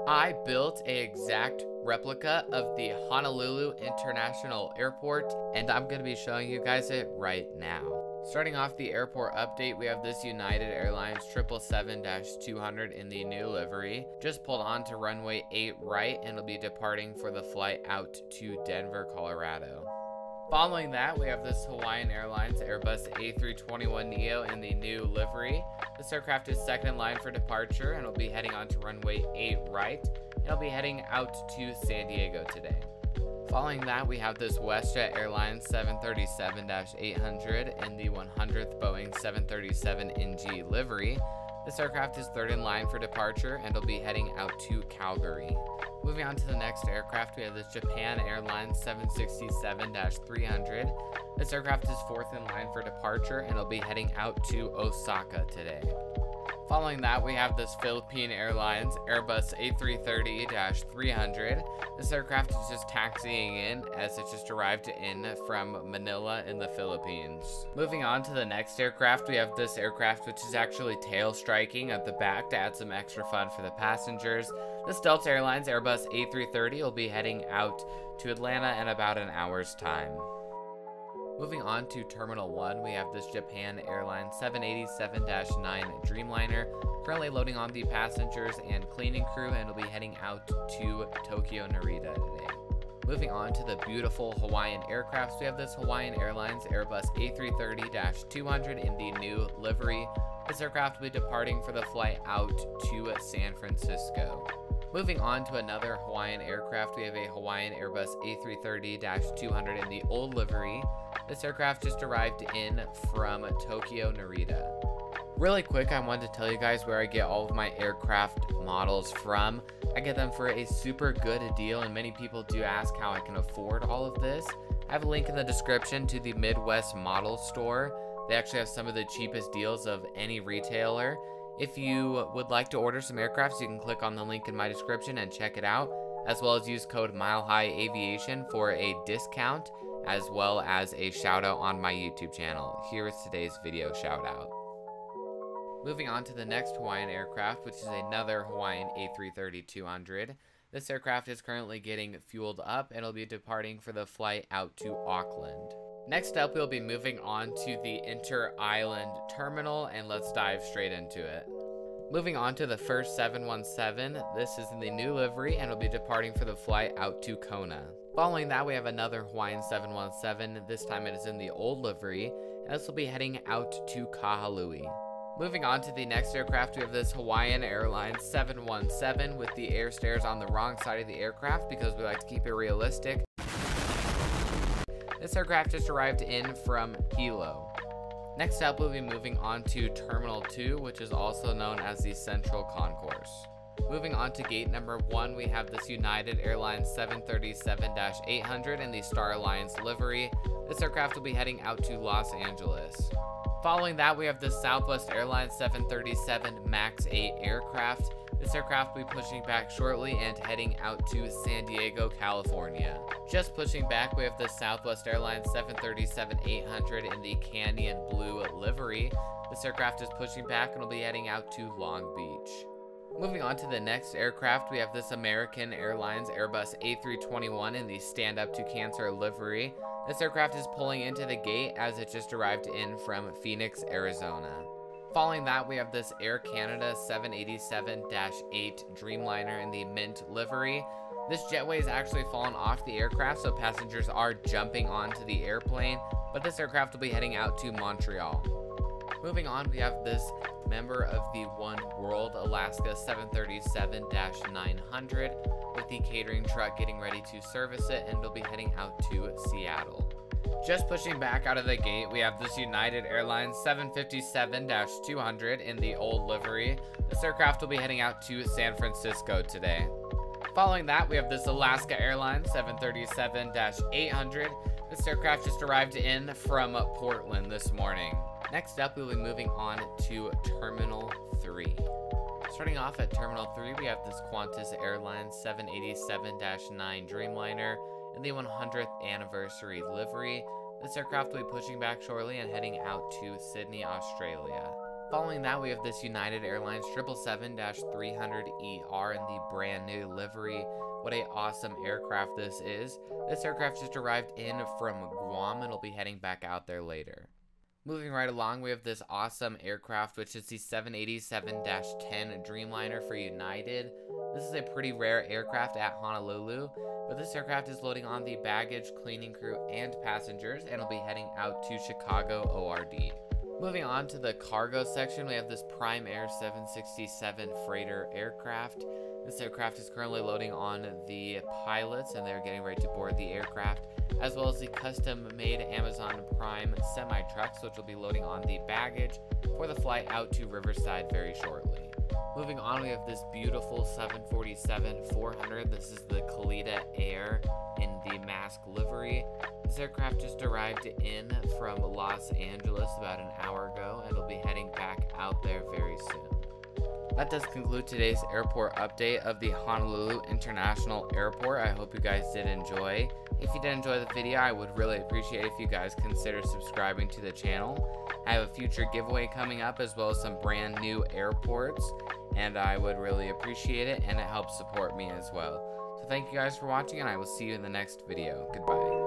I built an exact replica of the Honolulu International Airport, and I'm going to be showing you guys it right now. Starting off the airport update, we have this United Airlines 777-200 in the new livery. Just pulled on to runway 8 right, and will be departing for the flight out to Denver, Colorado. Following that, we have this Hawaiian Airlines Airbus A321neo in the new livery. This aircraft is second in line for departure and will be heading on to runway 8 right, and will be heading out to San Diego today. Following that, we have this WestJet Airlines 737-800 in the 100th Boeing 737NG livery. This aircraft is third in line for departure and will be heading out to Calgary. Moving on to the next aircraft, we have this Japan Airlines 767-300. This aircraft is fourth in line for departure and will be heading out to Osaka today. Following that, we have this Philippine Airlines Airbus A330-300. This aircraft is just taxiing in as it just arrived in from Manila in the Philippines. Moving on to the next aircraft, we have this aircraft which is actually tail striking at the back to add some extra fun for the passengers. This Delta Airlines Airbus A330 will be heading out to Atlanta in about an hour's time. Moving on to Terminal 1, we have this Japan Airlines 787-9 Dreamliner, currently loading on the passengers and cleaning crew, and will be heading out to Tokyo Narita today. Moving on to the beautiful Hawaiian aircrafts, we have this Hawaiian Airlines Airbus A330-200 in the new livery. This aircraft will be departing for the flight out to San Francisco. Moving on to another Hawaiian aircraft, we have a Hawaiian Airbus A330-200 in the old livery. This aircraft just arrived in from Tokyo Narita. Really quick, I wanted to tell you guys where I get all of my aircraft models from. I get them for a super good deal, and many people do ask how I can afford all of this. I have a link in the description to the Midwest Model Store. They actually have some of the cheapest deals of any retailer. If you would like to order some aircrafts, you can click on the link in my description and check it out, as well as use code MileHigh Aviation for a discount, as well as a shout out on my YouTube channel. Here is today's video shout out. Moving on to the next Hawaiian aircraft, which is another Hawaiian A330-200. This aircraft is currently getting fueled up and will be departing for the flight out to Auckland. Next up, we'll be moving on to the Inter-Island Terminal, and let's dive straight into it. Moving on to the first 717, this is in the new livery and will be departing for the flight out to Kona. Following that, we have another Hawaiian 717, this time it is in the old livery, and this will be heading out to Kahului. Moving on to the next aircraft, we have this Hawaiian Airlines 717 with the air stairs on the wrong side of the aircraft because we like to keep it realistic. This aircraft just arrived in from Hilo. Next up, we'll be moving on to Terminal 2, which is also known as the Central Concourse. Moving on to gate number 1, we have this United Airlines 737-800 in the Star Alliance livery. This aircraft will be heading out to Los Angeles. Following that, we have the Southwest Airlines 737 MAX 8 aircraft. This aircraft will be pushing back shortly and heading out to San Diego, California. Just pushing back, we have the Southwest Airlines 737-800 in the Canyon Blue livery. This aircraft is pushing back and will be heading out to Long Beach. Moving on to the next aircraft, we have this American Airlines Airbus A321 in the Stand Up to Cancer livery. This aircraft is pulling into the gate as it just arrived in from Phoenix, Arizona. Following that, we have this Air Canada 787-8 Dreamliner in the mint livery. This jetway has actually fallen off the aircraft, so passengers are jumping onto the airplane, but this aircraft will be heading out to Montreal. Moving on, we have this member of the One World Alaska 737-900 with the catering truck getting ready to service it, and will be heading out to Seattle. Just pushing back out of the gate, we have this United Airlines 757-200 in the old livery. This aircraft will be heading out to San Francisco today. Following that, we have this Alaska Airlines 737-800. This aircraft just arrived in from Portland this morning. Next up, we'll be moving on to Terminal 3. Starting off at Terminal 3, we have this Qantas Airlines 787-9 Dreamliner in the 100th anniversary livery. This aircraft will be pushing back shortly and heading out to Sydney, Australia. Following that, we have this United Airlines 777-300ER in the brand new livery. What a awesome aircraft this is. This aircraft just arrived in from Guam and will be heading back out there later. Moving right along, we have this awesome aircraft, which is the 787-10 Dreamliner for United. This is a pretty rare aircraft at Honolulu, but this aircraft is loading on the baggage, cleaning crew, and passengers, and will be heading out to Chicago ORD. Moving on to the cargo section, we have this Prime Air 767 freighter aircraft. This aircraft is currently loading on the pilots, and they're getting ready to board the aircraft, as well as the custom-made Amazon Prime semi-trucks, which will be loading on the baggage for the flight out to Riverside very shortly. Moving on, we have this beautiful 747-400. This is the Kalitta Air in the mask livery. This aircraft just arrived in from Los Angeles about an hour ago, and will be heading back out there very soon. That does conclude today's airport update of the Honolulu International Airport. I hope you guys did enjoy. If you did enjoy the video, I would really appreciate if you guys consider subscribing to the channel. I have a future giveaway coming up, as well as some brand new airports, and I would really appreciate it, and it helps support me as well. So thank you guys for watching, and I will see you in the next video. Goodbye.